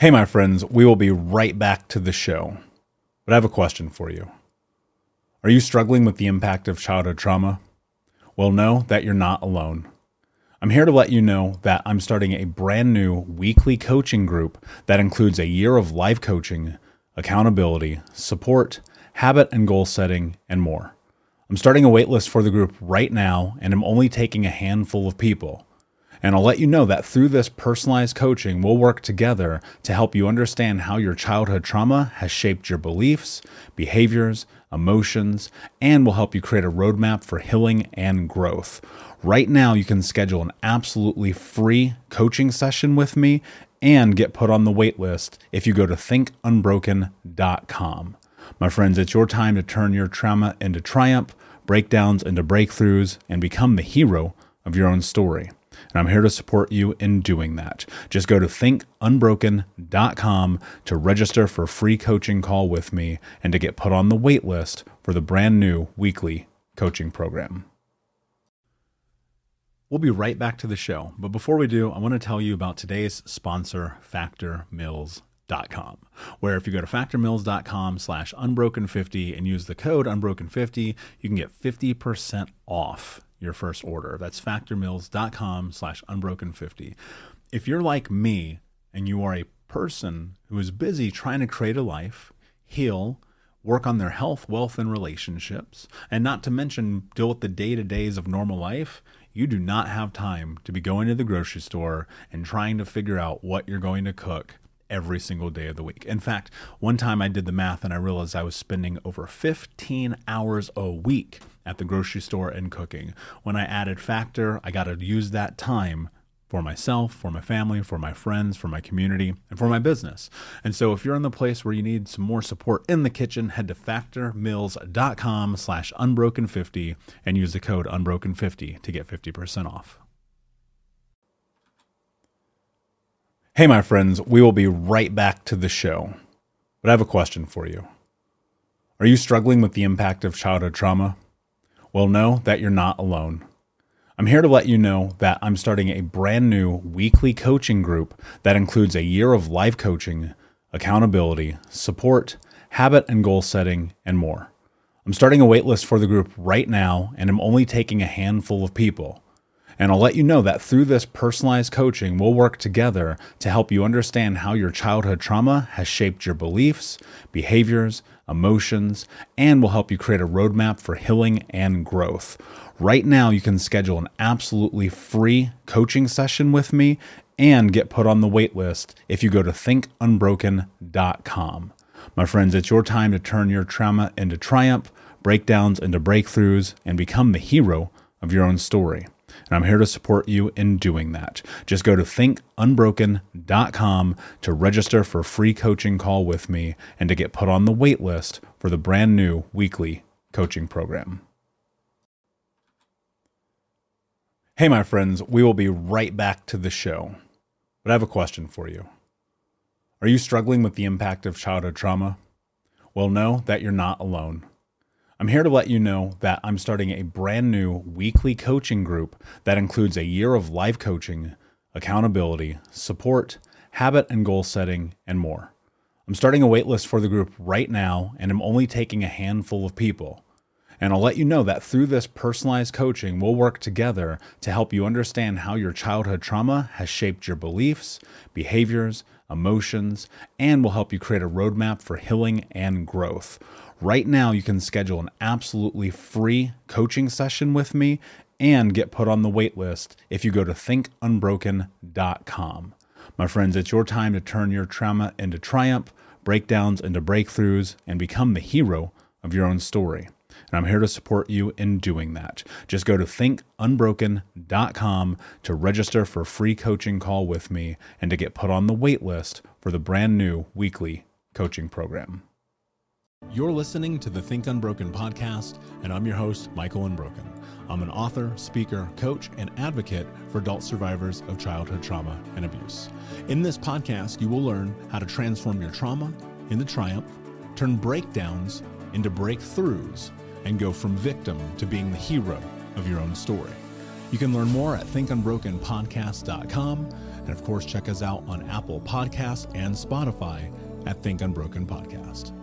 Hey, my friends, we will be right back to the show. But I have a question for you. Are you struggling with the impact of childhood trauma? Well, know that you're not alone. I'm here to let you know that I'm starting a brand new weekly coaching group that includes a year of life coaching, accountability, support, habit and goal setting, and more. I'm starting a waitlist for the group right now, and I'm only taking a handful of people. And I'll let you know that through this personalized coaching, we'll work together to help you understand how your childhood trauma has shaped your beliefs, behaviors, emotions, and will help you create a roadmap for healing and growth. Right now, you can schedule an absolutely free coaching session with me and get put on the wait list if you go to thinkunbroken.com. My friends, it's your time to turn your trauma into triumph, breakdowns into breakthroughs, and become the hero of your own story. And I'm here to support you in doing that. Just go to thinkunbroken.com to register for a free coaching call with me and to get put on the wait list for the brand new weekly coaching program. We'll be right back to the show. But before we do, I want to tell you about today's sponsor, factormeals.com, where if you go to factormeals.com/unbroken50 and use the code unbroken50, you can get 50% off your first order. That's factormeals.com/unbroken50. If you're like me and you are a person who is busy trying to create a life, heal, work on their health, wealth, and relationships, and not to mention deal with the day-to-days of normal life, you do not have time to be going to the grocery store and trying to figure out what you're going to cook every single day of the week. In fact, one time I did the math and I realized I was spending over 15 hours a week at the grocery store and cooking. When I added Factor, I got to use that time for myself, for my family, for my friends, for my community, and for my business. And so if you're in the place where you need some more support in the kitchen, head to factormeals.com/unbroken50 and use the code unbroken50 to get 50% off. Hey, my friends, we will be right back to the show. But I have a question for you. Are you struggling with the impact of childhood trauma? Well, know that you're not alone. I'm here to let you know that I'm starting a brand new weekly coaching group that includes a year of life coaching, accountability, support, habit and goal setting, and more. I'm starting a waitlist for the group right now, and I'm only taking a handful of people. And I'll let you know that through this personalized coaching, we'll work together to help you understand how your childhood trauma has shaped your beliefs, behaviors, emotions, and will help you create a roadmap for healing and growth. Right now, you can schedule an absolutely free coaching session with me and get put on the wait list if you go to thinkunbroken.com. My friends, it's your time to turn your trauma into triumph, breakdowns into breakthroughs, and become the hero of your own story. And I'm here to support you in doing that. Just go to thinkunbroken.com to register for a free coaching call with me and to get put on the wait list for the brand new weekly coaching program. Hey, my friends, we will be right back to the show. But I have a question for you. Are you struggling with the impact of childhood trauma? Well, know that you're not alone. I'm here to let you know that I'm starting a brand new weekly coaching group that includes a year of life coaching, accountability, support, habit and goal setting, and more. I'm starting a waitlist for the group right now, and I'm only taking a handful of people. And I'll let you know that through this personalized coaching, we'll work together to help you understand how your childhood trauma has shaped your beliefs, behaviors, emotions, and will help you create a roadmap for healing and growth. Right now, you can schedule an absolutely free coaching session with me and get put on the wait list if you go to thinkunbroken.com. My friends, it's your time to turn your trauma into triumph, breakdowns into breakthroughs, and become the hero of your own story. And I'm here to support you in doing that. Just go to thinkunbroken.com to register for a free coaching call with me and to get put on the wait list for the brand new weekly coaching program. You're listening to the Think Unbroken podcast, and I'm your host, Michael Unbroken. I'm an author, speaker, coach, and advocate for adult survivors of childhood trauma and abuse. In this podcast, you will learn how to transform your trauma into triumph, turn breakdowns into breakthroughs, and go from victim to being the hero of your own story. You can learn more at thinkunbrokenpodcast.com. And of course, check us out on Apple Podcasts and Spotify at Think Unbroken Podcast.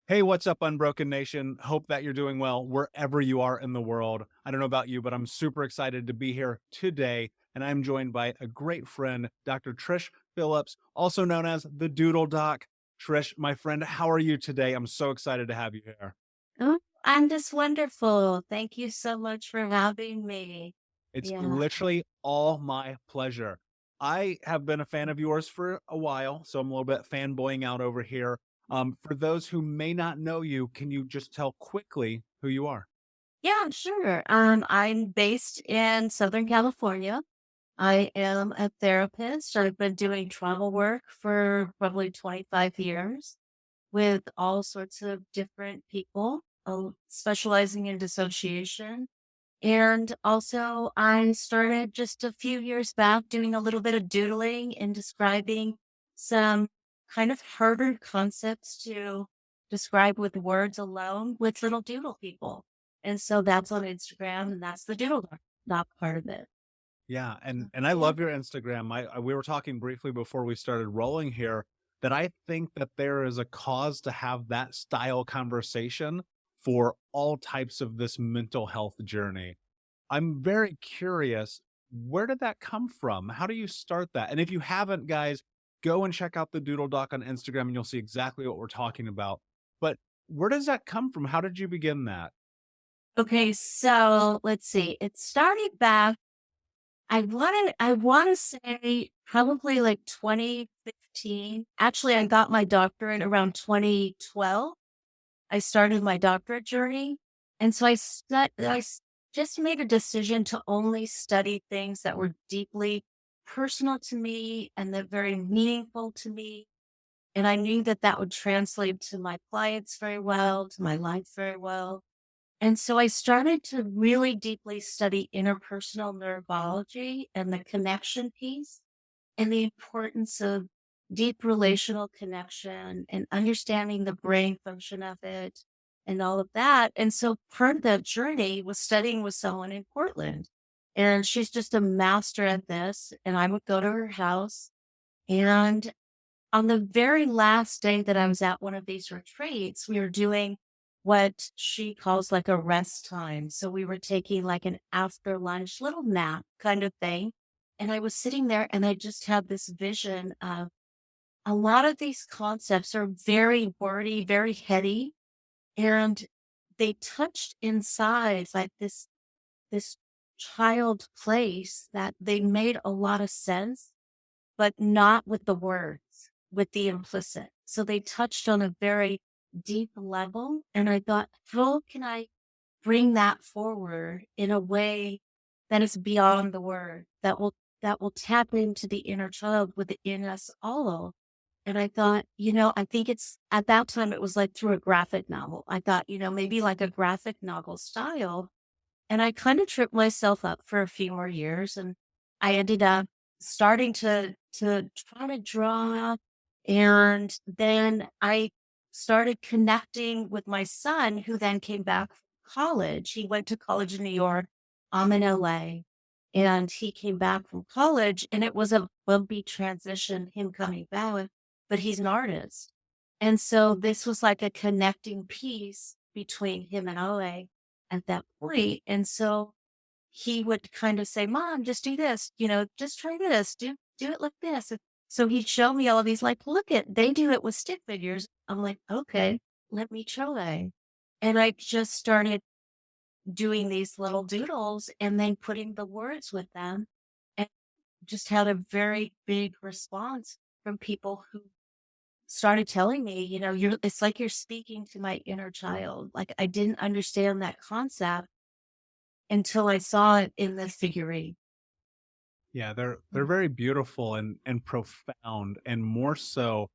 Hey, what's up, Unbroken Nation? Hope that you're doing well wherever you are in the world. I don't know about you, but I'm super excited to be here today. And I'm joined by a great friend, Dr. Trish Philipps, also known as the Doodle Doc. Trish, my friend, how are you today? I'm so excited to have you here. Oh, I'm just wonderful. Thank you so much for having me. It's Yeah. literally all my pleasure. I have been a fan of yours for a while, so I'm a little bit fanboying out over here. For those who may not know you, can you just tell quickly who you are? Yeah, sure. I'm based in Southern California. I am a therapist. I've been doing trauma work for probably 25 years with all sorts of different people, specializing in dissociation. And also, I started just a few years back doing a little bit of doodling and describing some kind of harder concepts to describe with words alone with little doodle people. And so that's on Instagram, and that's the doodle doc part of it. Yeah, and I Yeah. love your Instagram. We were talking briefly before we started rolling here that I think that there is a cause to have that style conversation for all types of this mental health journey. I'm very curious, where did that come from? How do you start that? And if you haven't, guys, go and check out the Doodle Doc on Instagram and you'll see exactly what we're talking about. But where does that come from? How did you begin that? Okay, so let's see. It started back, I want to say probably like 2015. Actually, I got my doctorate around 2012. I started my doctorate journey. And so just made a decision to only study things that were deeply personal to me and that very meaningful to me. And I knew that that would translate to my clients very well, to my life very well. And so I started to really deeply study interpersonal neurology and the connection piece and the importance of deep relational connection and understanding the brain function of it and all of that. And so part of that journey was studying with someone in Portland. And she's just a master at this. And I would go to her house. And on the very last day that I was at one of these retreats, we were doing what she calls like a rest time. So we were taking like an after lunch little nap kind of thing. And I was sitting there and I just had this vision of a lot of these concepts are very wordy, very heady, and they touched inside like this child place that they made a lot of sense but not with the words, with the implicit. So they touched on a very deep level. And I thought, how can I bring that forward in a way that is beyond the word, that will tap into the inner child within us all? And I thought, I think it's at that time it was like through a graphic novel. I thought, maybe like a graphic novel style, and I kind of tripped myself up for a few more years, and I ended up starting to try to draw, and then I started connecting with my son, who then came back from college. He went to college in New York. I'm in LA, and he came back from college, and it was a bumpy transition, him coming back, but he's an artist. And so this was like a connecting piece between him and LA at that point. And so he would kind of say, Mom, just do this, just try this, do it like this. And so he'd show me all of these, like, look at, they do it with stick figures. I'm like, okay, let me try. And I just started doing these little doodles and then putting the words with them, and just had a very big response from people who started telling me, it's like you're speaking to my inner child. Like I didn't understand that concept until I saw it in the figurine. Yeah, they're very beautiful and profound, and more so,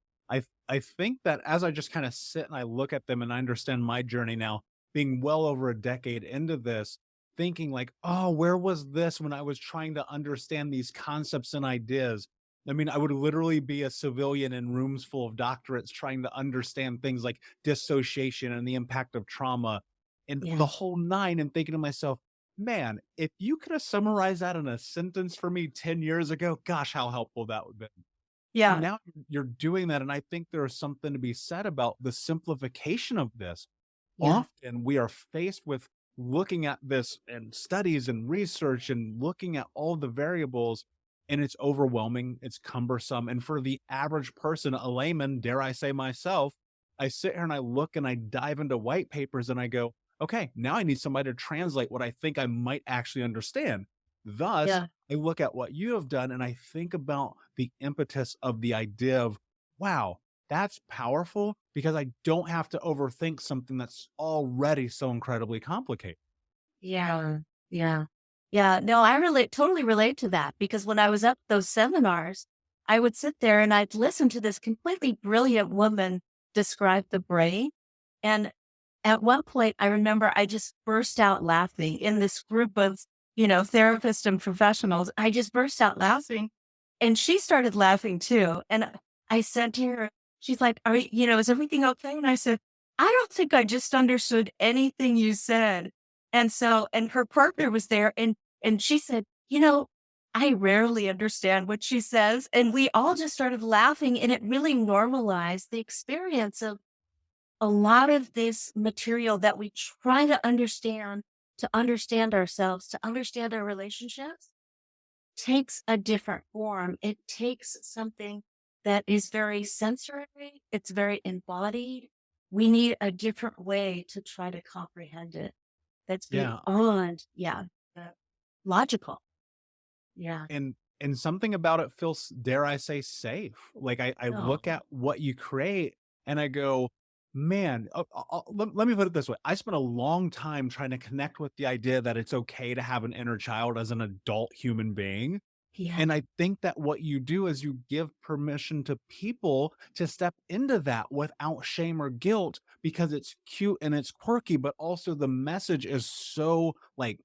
I think that as I just kind of sit and I look at them and I understand my journey now, being well over a decade into this, thinking like, oh, where was this when I was trying to understand these concepts and ideas? I mean, I would literally be a civilian in rooms full of doctorates trying to understand things like dissociation and the impact of trauma. and Yeah. the whole nine, and thinking to myself, man, if you could have summarized that in a sentence for me 10 years ago, gosh, how helpful that would be. So Yeah. now you're doing that. And I think there's something to be said about the simplification of this. Yeah. Often we are faced with looking at this and studies and research and looking at all the variables, and it's overwhelming, it's cumbersome. And for the average person, a layman, dare I say myself, I sit here and I look and I dive into white papers and I go, okay, now I need somebody to translate what I think I might actually understand. Thus, Yeah. I look at what you have done and I think about the impetus of the idea of, wow, that's powerful because I don't have to overthink something that's already so incredibly complicated. Yeah. Yeah. Yeah. No, totally relate to that because when I was at those seminars, I would sit there and I'd listen to this completely brilliant woman describe the brain. And at one point, I remember I just burst out laughing in this group of, therapists and professionals. I just burst out laughing and she started laughing too. And I said to her, she's like, is everything okay? And I said, I don't think I just understood anything you said. And her partner was there and she said, I rarely understand what she says. And we all just started laughing and it really normalized the experience of a lot of this material that we try to understand ourselves, to understand our relationships takes a different form. It takes something that is very sensory. It's very embodied. We need a different way to try to comprehend it. That's Yeah. beyond, the logical. Yeah. And something about it feels, dare I say, safe. Like I Oh, look at what you create and I go, man, let me put it this way. I spent a long time trying to connect with the idea that it's okay to have an inner child as an adult human being. yeah. And I think that what you do is you give permission to people to step into that without shame or guilt because it's cute and it's quirky, but also the message is so like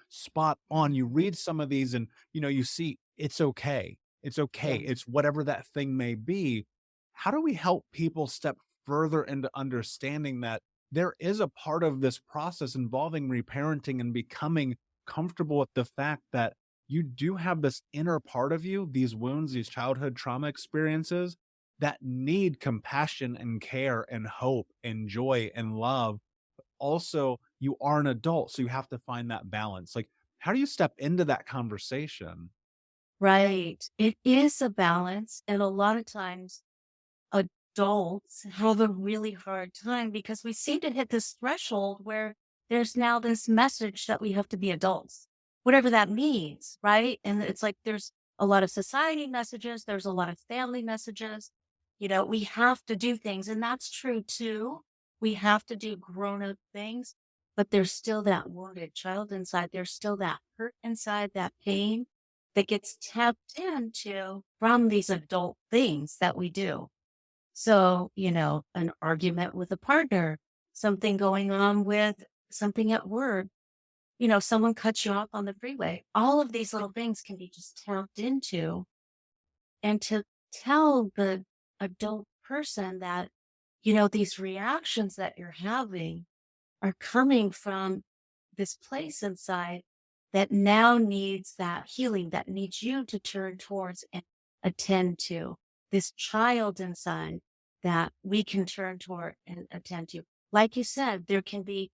spot on. You read some of these and you see it's okay. It's okay. Yeah. It's whatever that thing may be. How do we help people step further into understanding that there is a part of this process involving reparenting and becoming comfortable with the fact that you do have this inner part of you, these wounds, these childhood trauma experiences that need compassion and care and hope and joy and love. Also, you are an adult, so you have to find that balance. Like, how do you step into that conversation? Right. It is a balance. And a lot of times adults have a really hard time because we seem to hit this threshold where there's now this message that we have to be adults, whatever that means, right? And it's like there's a lot of society messages, there's a lot of family messages. We have to do things, and that's true too. We have to do grown up things, but there's still that wounded child inside. There's still that hurt inside, that pain that gets tapped into from these adult things that we do. So, an argument with a partner, something going on with something at work, someone cuts you off on the freeway. All of these little things can be just tapped into. And to tell the adult person that, these reactions that you're having are coming from this place inside that now needs that healing, that needs you to turn towards and attend to. This child inside that we can turn toward and attend to. Like you said, there can be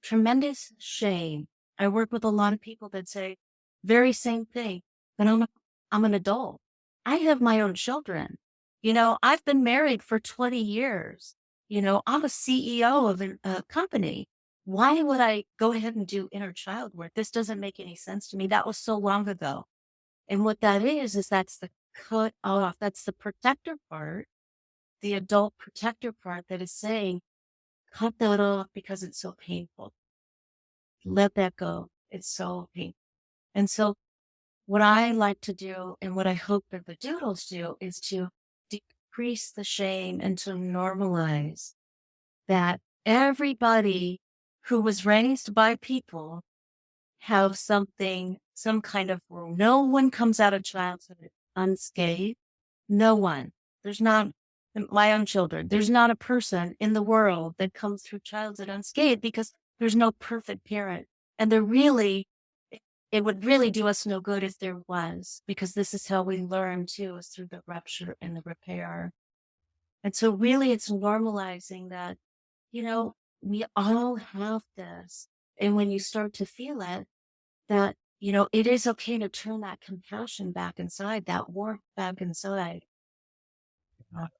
tremendous shame. I work with a lot of people that say very same thing, but I'm an adult. I have my own children. I've been married for 20 years. I'm a CEO of a company. Why would I go ahead and do inner child work? This doesn't make any sense to me. That was so long ago. And what that is that's the cut off. That's the protector part, the adult protector part that is saying, cut that off because it's so painful. Let that go. It's so painful. And so what I like to do and what I hope that the doodles do is to decrease the shame and to normalize that everybody who was raised by people have some kind of rule. No one comes out of childhood unscathed. No one. There's not my own children. There's not a person in the world that comes through childhood unscathed because There's no perfect parent. And there really, it would really do us no good if there was, because this is how we learn too, is through the rupture and the repair. And so really it's normalizing that, we all have this. And when you start to feel it, that, it is okay to turn that compassion back inside, that warmth back inside.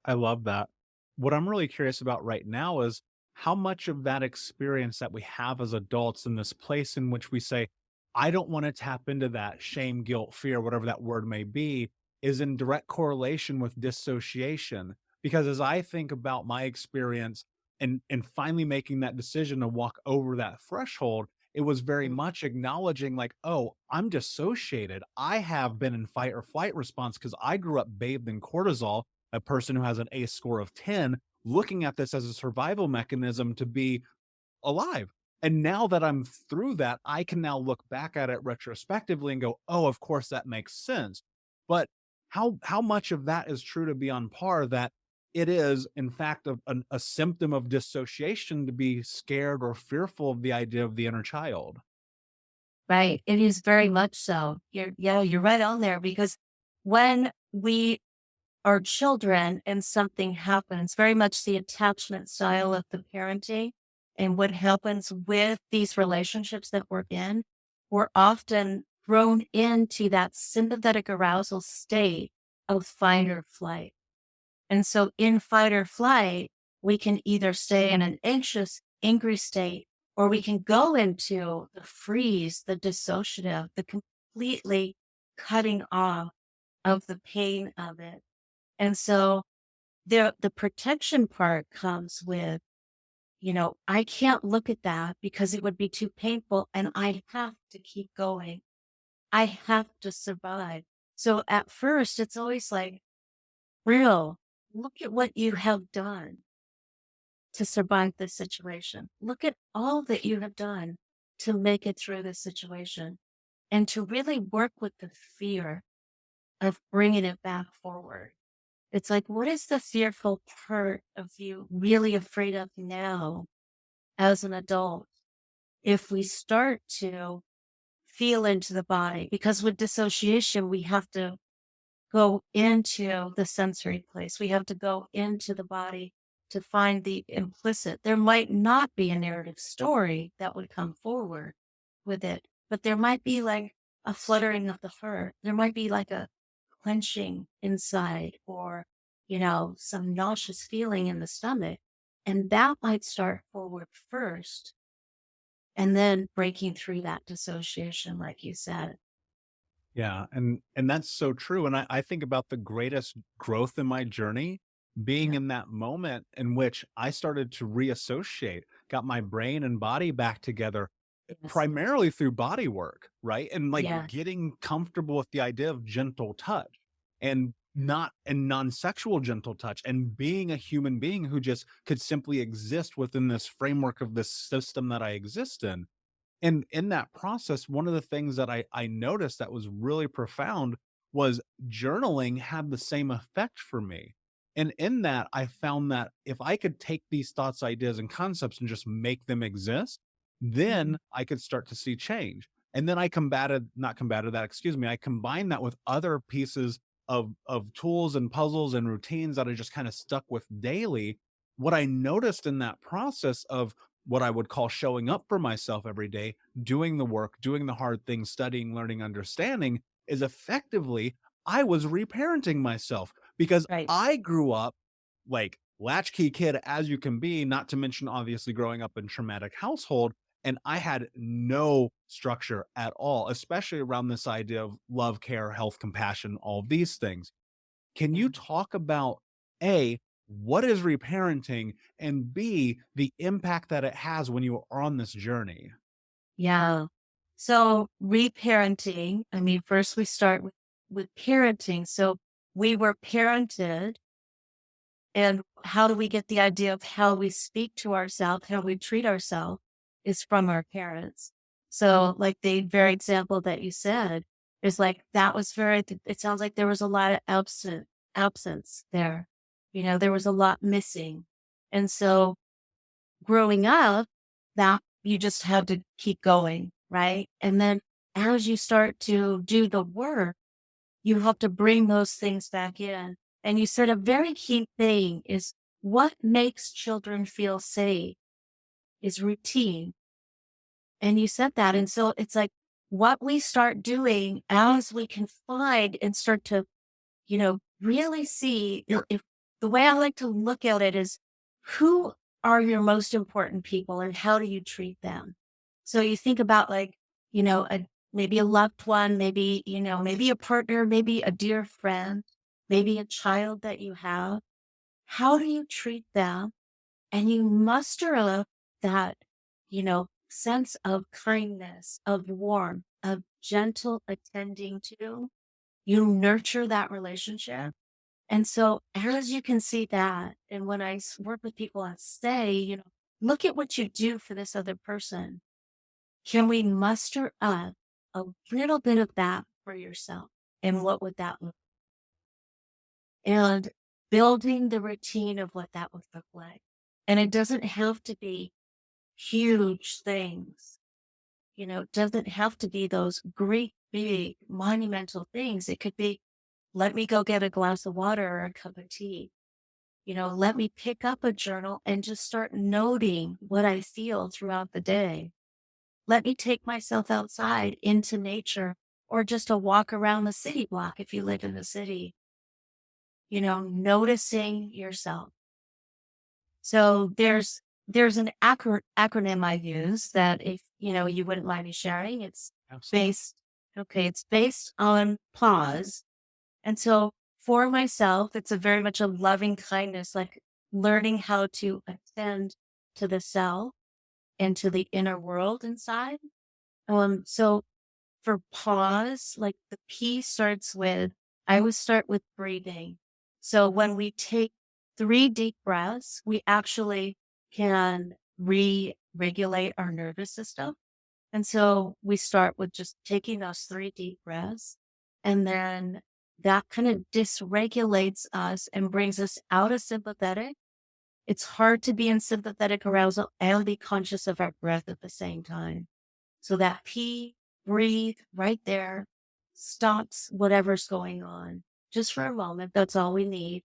I love that. What I'm really curious about right now is how much of that experience that we have as adults in this place in which we say, I don't want to tap into that shame, guilt, fear, whatever that word may be, is in direct correlation with dissociation. Because as I think about my experience and finally making that decision to walk over that threshold, it was very much acknowledging like, oh, I'm dissociated. I have been in fight or flight response because I grew up bathed in cortisol, a person who has an ACE score of 10, looking at this as a survival mechanism to be alive. And now that I'm through that, I can now look back at it retrospectively and go, oh, of course that makes sense. But how much of that is true to be on par that it is, in fact, a symptom of dissociation to be scared or fearful of the idea of the inner child? Right. It is very much so. You're right on there, because when we are children and something happens, very much the attachment style of the parenting and what happens with these relationships that we're in, we're often thrown into that sympathetic arousal state of fight or flight. And so in fight or flight, we can either stay in an anxious, angry state, or we can go into the freeze, the dissociative, the completely cutting off of the pain of it. And so the protection part comes with, I can't look at that because it would be too painful and I have to keep going. I have to survive. So at first, it's always like, real, look at what you have done to survive this situation. Look at all that you have done to make it through this situation and to really work with the fear of bringing it back forward. It's like, what is the fearful part of you really afraid of now as an adult? If we start to feel into the body, because with dissociation, we have to go into the sensory place. We have to go into the body to find the implicit. There might not be a narrative story that would come forward with it, but there might be like a fluttering of the heart. There might be like a clenching inside, or, some nauseous feeling in the stomach. And that might start forward first and then breaking through that dissociation, like you said. Yeah, and that's so true. And I think about the greatest growth in my journey being Yeah. in that moment in which I started to reassociate, got my brain and body back together, Yes. primarily through body work, right? And like Yeah. getting comfortable with the idea of gentle touch and not and non-sexual gentle touch and being a human being who just could simply exist within this framework of this system that I exist in. And in that process, one of the things that I noticed that was really profound was journaling had the same effect for me. And in that, I found that if I could take these thoughts, ideas, and concepts and just make them exist, Mhm. then I could start to see change. And then not combated that, excuse me, I combined that with other pieces of tools and puzzles and routines that I just kind of stuck with daily. What I noticed in that process of what I would call showing up for myself every day, doing the work, doing the hard things, studying, learning, understanding, is effectively I was reparenting myself because Right. I grew up like latchkey kid as you can be, not to mention obviously growing up in traumatic household. And I had no structure at all, especially around this idea of love, care, health, compassion, all of these things. Can you Mhm. talk about A, what is reparenting, and B, the impact that it has when you are on this journey? Yeah. So reparenting, I mean, first we start with parenting. So we were parented, and how do we get the idea of how we speak to ourselves, how we treat ourselves is from our parents. So like the very example that you said is like, that was it sounds like there was a lot of absence there. There was a lot missing. And so growing up, that you just have to keep going, right? And then as you start to do the work, you have to bring those things back in. And you said a very key thing is what makes children feel safe is routine. And you said that. And so it's like what we start doing as we can find and start to, really see if the way I like to look at it is who are your most important people and how do you treat them? So you think about like, maybe a loved one, maybe, maybe a partner, maybe a dear friend, maybe a child that you have. How do you treat them? And you muster up that, sense of kindness, of warmth, of gentle attending to. You nurture that relationship. And so as you can see that, and when I work with people, I say, look at what you do for this other person. Can we muster up a little bit of that for yourself? And what would that look like? And building the routine of what that would look like. And it doesn't have to be huge things. It doesn't have to be those great, big, monumental things. It could be, let me go get a glass of water or a cup of tea. Let me pick up a journal and just start noting what I feel throughout the day. Let me take myself outside into nature or just a walk around the city block if you live in the city. Noticing yourself. So there's an acronym I use that if, you wouldn't mind me sharing, it's based on pause. And so for myself, it's a very much a loving kindness, like learning how to attend to the self and to the inner world inside. So for pause, like the P starts with, I always start with breathing. So when we take 3 deep breaths, we actually can re-regulate our nervous system. And so we start with just taking those 3 deep breaths, and then that kind of dysregulates us and brings us out of sympathetic. It's hard to be in sympathetic arousal and be conscious of our breath at the same time. So that P, breathe right there, stops whatever's going on just for a moment. That's all we need.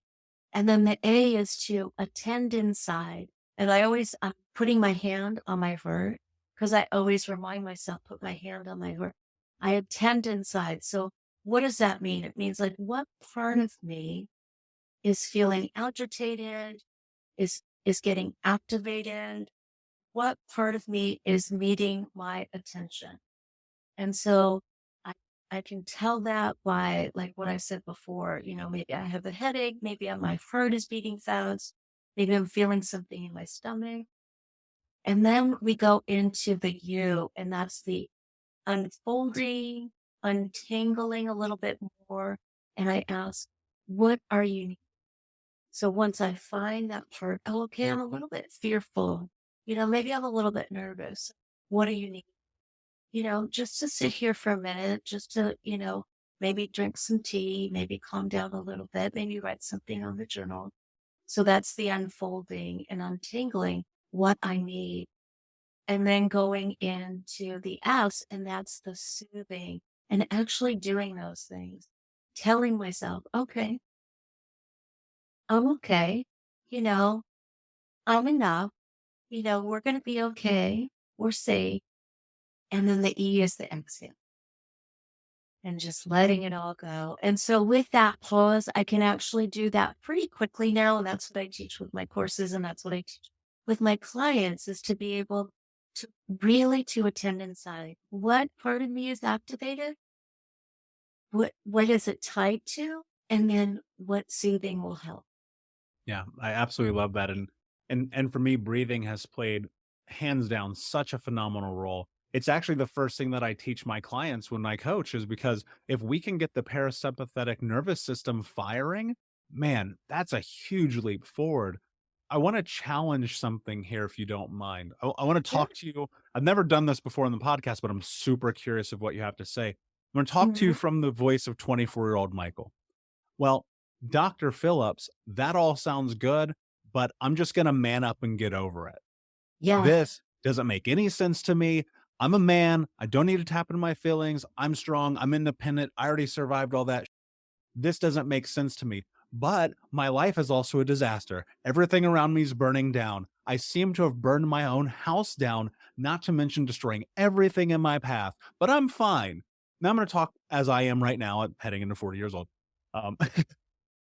And then the A is to attend inside. And I'm putting my hand on my heart because I always remind myself, put my hand on my heart. I attend inside. So what does that mean? It means like what part of me is feeling agitated, is getting activated? What part of me is needing my attention? And so I can tell that by like what I said before, maybe I have a headache, maybe my heart is beating fast, maybe I'm feeling something in my stomach. And then we go into the U, and that's the unfolding, untangling a little bit more. And I ask, what are you needing? So once I find that part, oh, okay, I'm a little bit fearful. Maybe I'm a little bit nervous. What do you need? Just to sit here for a minute, just to, maybe drink some tea, maybe calm down a little bit, maybe write something on the journal. So that's the unfolding and untangling what I need. And then going into the S, and that's the soothing and actually doing those things, telling myself, okay, I'm okay. I'm enough. We're going to be okay. We're safe. And then the E is the exhale. And just letting it all go. And so with that pause, I can actually do that pretty quickly now. And that's what I teach with my courses. And that's what I teach with my clients, is to be able to really to attend inside. What part of me is activated? What is it tied to? And then what soothing will help. Yeah, I absolutely love that. And for me, breathing has played hands down such a phenomenal role. It's actually the first thing that I teach my clients when I coach, is because if we can get the parasympathetic nervous system firing, man, that's a huge leap forward. I want to challenge something here, if you don't mind. I want to Sure. talk to you. I've never done this before in the podcast, but I'm super curious of what you have to say. I'm going to talk to you from the voice of 24-year-old Michael. Well, Dr. Philipps, that all sounds good, but I'm just going to man up and get over it. Yeah. This Doesn't make any sense to me. I'm a man. I don't need to tap into my feelings. I'm strong. I'm independent. I already survived all that. This doesn't make sense to me. But my life is also a disaster. Everything around me is burning down. I seem to have burned my own house down, not to mention destroying everything in my path. But I'm fine. Now I'm going to talk as I am right now, heading into 40 years old. Um,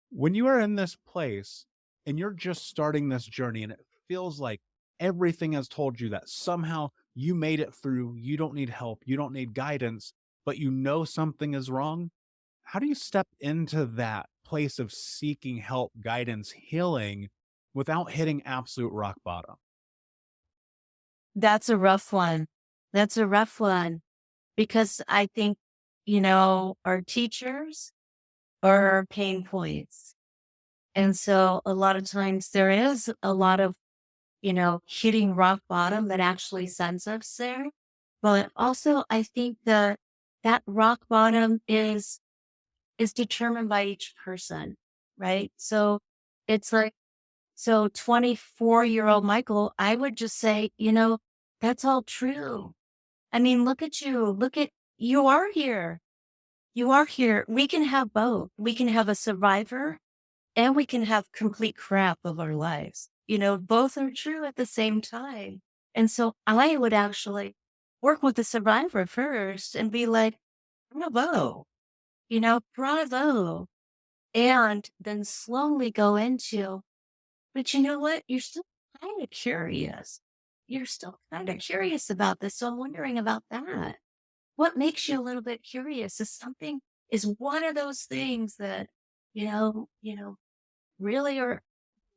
when you are in this place and you're just starting this journey and it feels like everything has told you that somehow you made it through, you don't need help, you don't need guidance, but you know something is wrong, how do you step into that place of seeking help, guidance, healing without hitting absolute rock bottom? That's a rough one. That's a rough one because I think, our teachers are our pain points. And so a lot of times there is a lot of, hitting rock bottom that actually sends us there. But also I think that rock bottom is determined by each person, right? So it's like, so 24-year-old Michael, I would just say, that's all true. I mean, look at you. You are here. You are here. We can have both. We can have a survivor and we can have complete crap of our lives. Both are true at the same time. And so I would actually work with the survivor first and be like, bravo, bravo. And then slowly go into, but you know what? You're still kind of curious. You're still kind of curious about this. So I'm wondering about that. What makes you a little bit curious is one of those things that, really are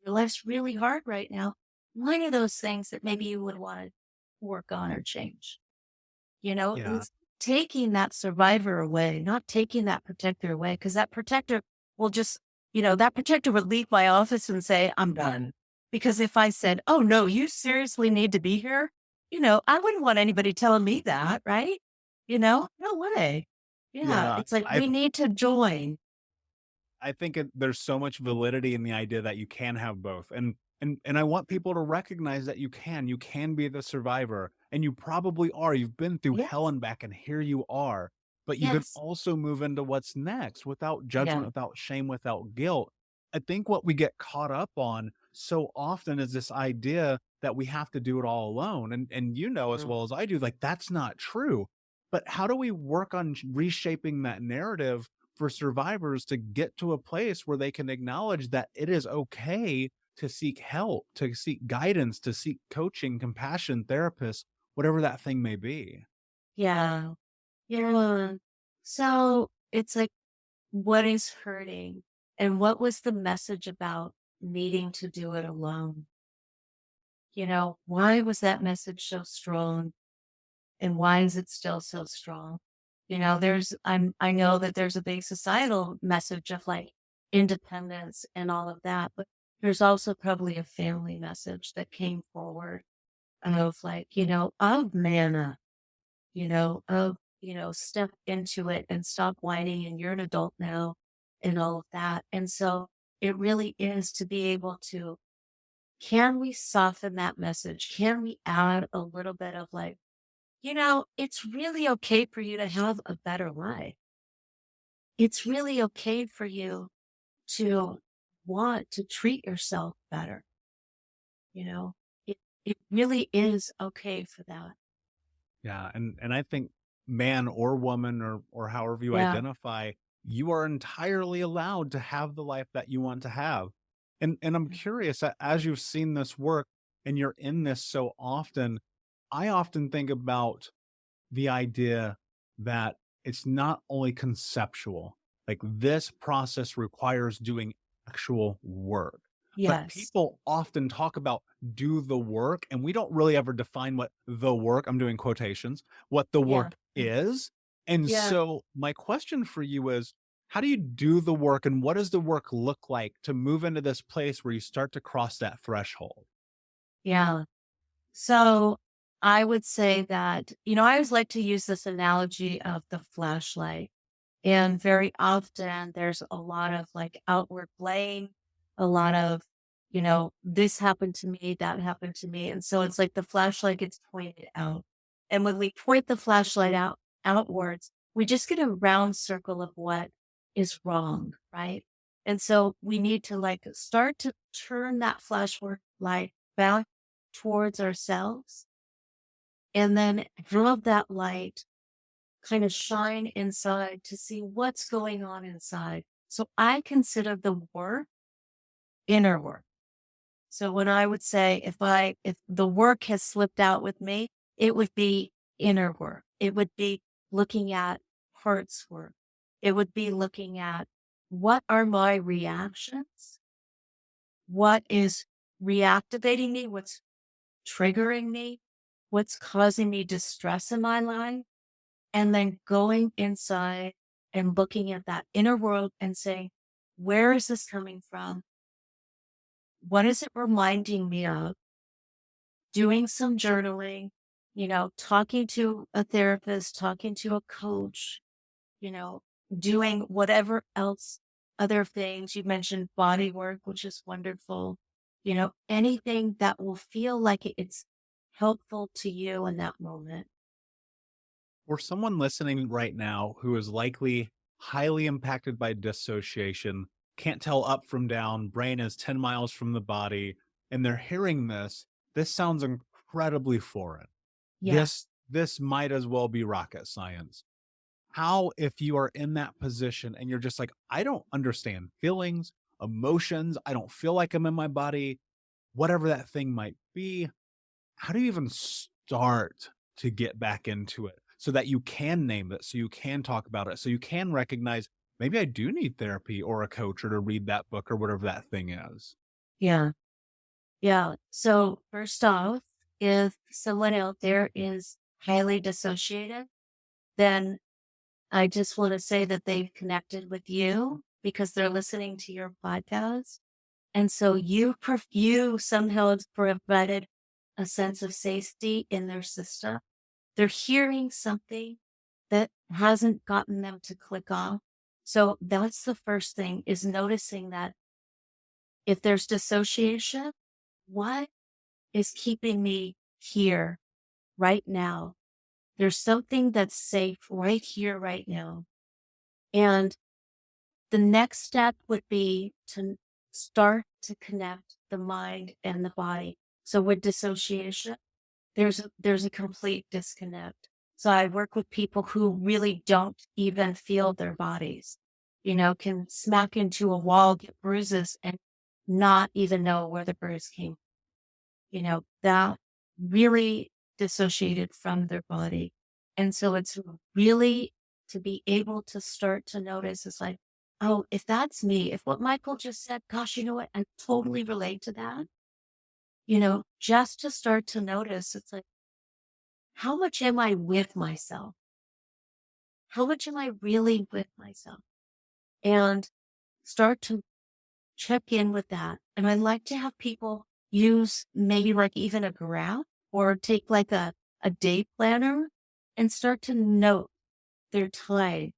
your life's really hard right now. One of those things that maybe you would want to work on or change. Yeah. It's taking that survivor away, not taking that protector away, because that protector will just, that protector would leave my office and say, I'm done. Because if I said, oh no, you seriously need to be here, I wouldn't want anybody telling me that, right? No way. Yeah. Yeah. It's like, we need to join. I think there's so much validity in the idea that you can have both. And I want people to recognize that you can be the survivor, and you probably are. You've been through hell Yes. and back, and here you are. But you can Yes. also move into what's next without judgment, Yeah. without shame, without guilt. I think what we get caught up on so often is this idea that we have to do it all alone. And as Mm. well as I do, like that's not true. But how do we work on reshaping that narrative for survivors to get to a place where they can acknowledge that it is okay to seek help, to seek guidance, to seek coaching, compassion, therapists, whatever that thing may be? Yeah. Yeah. So it's like, what is hurting? And what was the message about needing to do it alone? Why was that message so strong? And why is it still so strong? I know that there's a big societal message of like independence and all of that, but there's also probably a family message that came forward of like, of man up, of, step into it and stop whining and you're an adult now and all of that. And so it really is to be able to, can we soften that message? Can we add a little bit of like, it's really okay for you to have a better life. It's really okay for you to want to treat yourself better. You know, it, it really is okay for that. Yeah, and I think man or woman or however you Yeah. identify, you are entirely allowed to have the life that you want to have. And I'm curious, as you've seen this work and you're in this so often, I often think about the idea that it's not only conceptual, like this process requires doing actual work. But Yes. people often talk about do the work, and we don't really ever define what the work, I'm doing quotations, what the Yeah. work is. And Yeah. so my question for you is, how do you do the work and what does the work look like to move into this place where you start to cross that threshold? Yeah. So I would say that, I always like to use this analogy of the flashlight. And very often there's a lot of like outward blame, a lot of, this happened to me, that happened to me. And so it's like the flashlight gets pointed out. And when we point the flashlight outwards, we just get a round circle of what is wrong, right? And so we need to like start to turn that flashlight back towards ourselves, and then have that light kind of shine inside to see what's going on inside. So I consider the work inner work. So when I would say if the work has slipped out with me, it would be inner work. It would be looking at heart's work. It would be looking at what are my reactions? What is reactivating me? What's triggering me? What's causing me distress in my life? And then going inside and looking at that inner world and saying, where is this coming from? What is it reminding me of? Doing some journaling, talking to a therapist, talking to a coach, doing whatever else, other things. You mentioned body work, which is wonderful. Anything that will feel like it's helpful to you in that moment. For someone listening right now who is likely highly impacted by dissociation, can't tell up from down, brain is 10 miles from the body, and they're hearing this sounds incredibly foreign. Yeah. This might as well be rocket science. How, if you are in that position and you're just like, I don't understand feelings, emotions, I don't feel like I'm in my body, whatever that thing might be, how do you even start to get back into it so that you can name it, so you can talk about it, so you can recognize maybe I do need therapy or a coach or to read that book or whatever that thing is? Yeah. Yeah. So first off, if someone out there is highly dissociated, then I just want to say that they've connected with you because they're listening to your podcast. And so you somehow have provided a sense of safety in their system. They're hearing something that hasn't gotten them to click off. So that's the first thing, is noticing that if there's dissociation, what is keeping me here right now? There's something that's safe right here, right now. And the next step would be to start to connect the mind and the body. So with dissociation, there's a complete disconnect. So I work with people who really don't even feel their bodies, can smack into a wall, get bruises, and not even know where the bruise came, that really dissociated from their body. And so it's really to be able to start to notice, is like, oh, if that's me, if what Michael just said, gosh, you know what? I totally relate to that. Just to start to notice, it's like, how much am I with myself? How much am I really with myself? And start to check in with that. And I like to have people use maybe like even a graph, or take like a day planner and start to note their time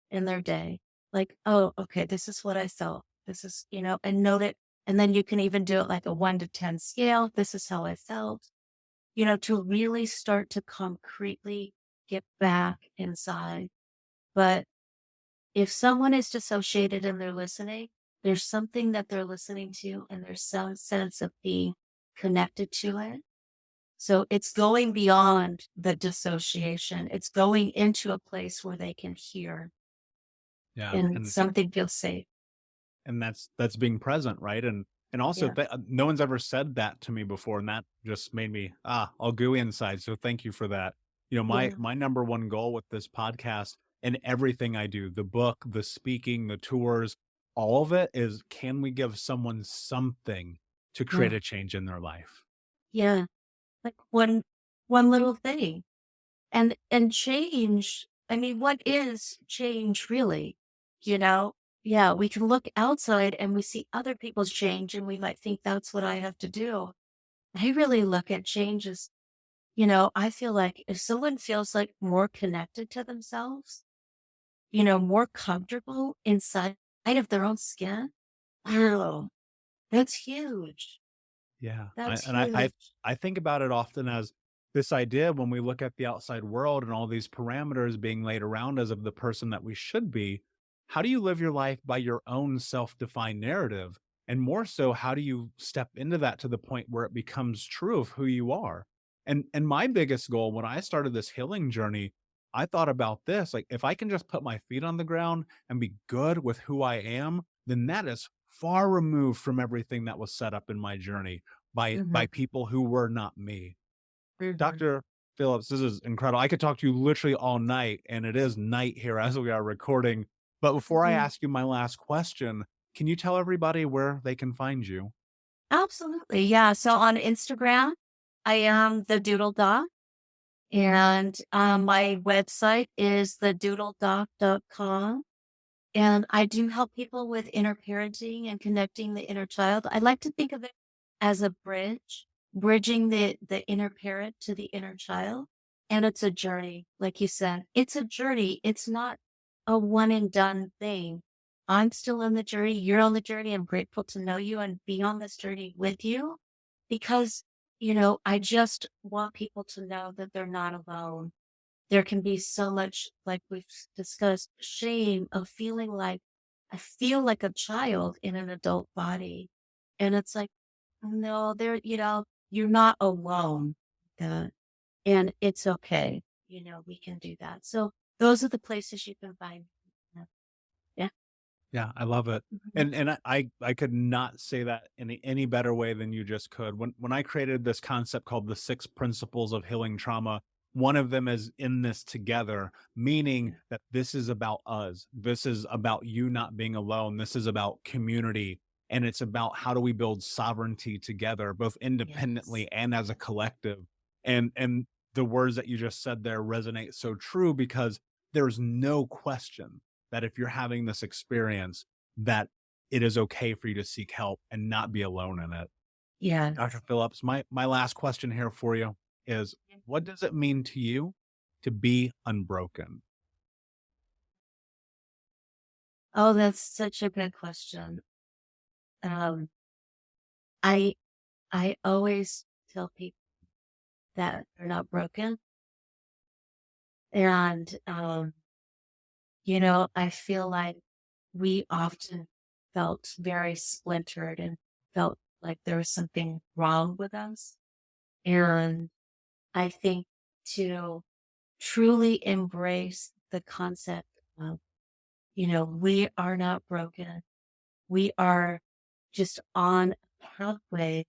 in their day. Like, oh, okay, this is what I felt. This is, and note it. And then you can even do it like a 1 to 10 scale. This is how I felt, to really start to concretely get back inside. But if someone is dissociated and they're listening, there's something that they're listening to, and there's some sense of being connected to it. So it's going beyond the dissociation. It's going into a place where they can hear, Yeah. and something feels safe. And that's being present, right? And also no one's ever said that to me before, and that just made me all gooey inside. So thank you for that. My number one goal with this podcast and everything I do, the book, the speaking, the tours, all of it is, can we give someone something to create a change in their life? Yeah. Like one little thing. And change, I mean, what is change really? Yeah, we can look outside and we see other people's change and we might think that's what I have to do. I really look at change as, I feel like if someone feels like more connected to themselves, more comfortable inside of their own skin, wow, That's huge. Yeah. That's And I huge. I think about it often as this idea when we look at the outside world and all these parameters being laid around us of the person that we should be. How do you live your life by your own self-defined narrative? And more so, how do you step into that to the point where it becomes true of who you are? And my biggest goal when I started this healing journey, I thought about this, like if I can just put my feet on the ground and be good with who I am, then that is far removed from everything that was set up in my journey by Mhm, people who were not me. mhm, Dr. Phillips, this is incredible. I could talk to you literally all night, and it is night here as we are recording. But before I mhm. ask you my last question, can you tell everybody where they can find you? Absolutely, yeah. So on Instagram, I am the Doodle Doc, and, my website is thedoodledoc.com. And I do help people with inner parenting and connecting the inner child. I like to think of it as a bridge, bridging the inner parent to the inner child. And it's a journey, like you said. It's a journey. It's not a one and done thing. I'm still on the journey. You're on the journey. I'm grateful to know you and be on this journey with you because, I just want people to know that they're not alone. There can be so much, like we've discussed, shame of feeling like I feel like a child in an adult body. And it's like, no, you're not alone. Uh, and it's okay. We can do that. So those are the places you can find. Yeah. Yeah, I love it. Mhm. And I could not say that in any better way than you just could. When I created this concept called the 6 principles of healing trauma, one of them is in this together, meaning that this is about us. This is about you not being alone. This is about community. And it's about how do we build sovereignty together, both Yes. independently and as a collective. And the words that you just said there resonate so true because there's no question that if you're having this experience, that it is okay for you to seek help and not be alone in it. Dr. Yes. Phillips, my last question here for you is what does it mean to you to be unbroken? Oh, that's such a good question. Um, I I always tell people that they're not broken. And I feel like we often felt very splintered and felt like there was something wrong with us. And I think to truly embrace the concept of, we are not broken. We are just on a pathway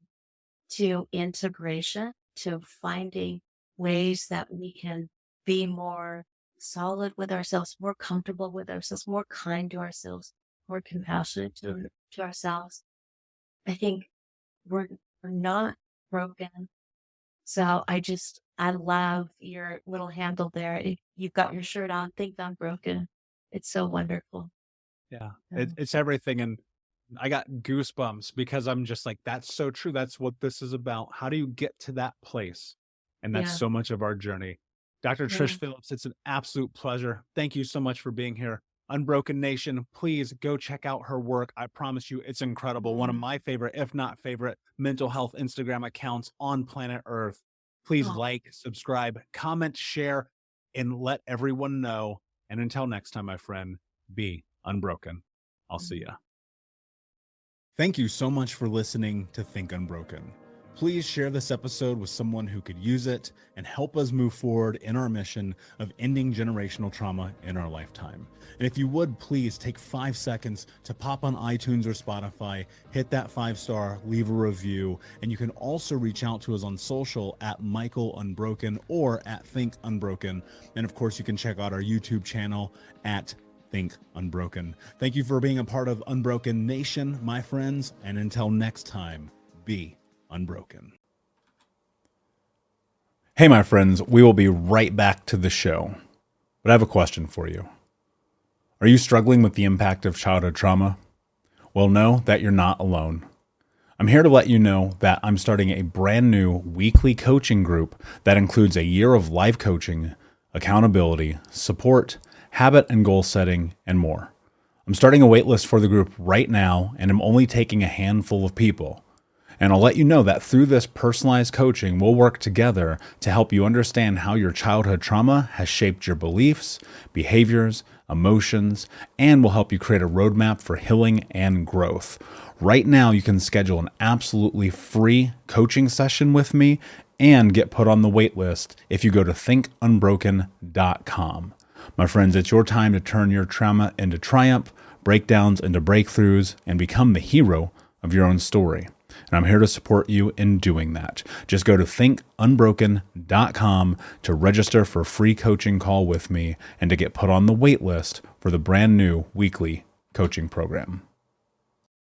to integration, to finding ways that we can be more solid with ourselves, more comfortable with ourselves, more kind to ourselves, more compassionate to ourselves. I think we're we're not broken. So I love your little handle there. You've got your shirt on, think I'm broken. It's so wonderful. Yeah, Um, it's everything. And I got goosebumps because I'm just like, that's so true. That's what this is about. How do you get to that place? And that's yeah, so much of our journey. Dr. yeah. Trish Phillips, it's an absolute pleasure. Thank you so much for being here. Unbroken Nation, please go check out her work. I promise you, it's incredible. One of Mhm. my favorite, if not favorite, mental health Instagram accounts on planet Earth. Please Oh, like, subscribe, comment, share, and let everyone know. And until next time, my friend, be unbroken. I'll see mhm. ya. Thank you so much for listening to Think Unbroken. Please share this episode with someone who could use it and help us move forward in our mission of ending generational trauma in our lifetime. And if you would, please take 5 seconds to pop on iTunes or Spotify, hit that 5-star, leave a review, and you can also reach out to us on social at Michael Unbroken or at Think Unbroken. And of course, you can check out our YouTube channel at Think Unbroken. Thank you for being a part of Unbroken Nation, my friends, and until next time, be unbroken. Hey, my friends, we will be right back to the show. But I have a question for you. Are you struggling with the impact of childhood trauma? Well, know that you're not alone. I'm here to let you know that I'm starting a brand new weekly coaching group that includes a year of live coaching, accountability, support, habit and goal setting, and more. I'm starting a waitlist for the group right now, and I'm only taking a handful of people. And I'll let you know that through this personalized coaching, we'll work together to help you understand how your childhood trauma has shaped your beliefs, behaviors, emotions, and will help you create a roadmap for healing and growth. Right now, you can schedule an absolutely free coaching session with me and get put on the wait list if you go to thinkunbroken.com. My friends, it's your time to turn your trauma into triumph, breakdowns into breakthroughs, and become the hero of your own story. And I'm here to support you in doing that. Just go to thinkunbroken.com to register for a free coaching call with me and to get put on the wait list for the brand new weekly coaching program.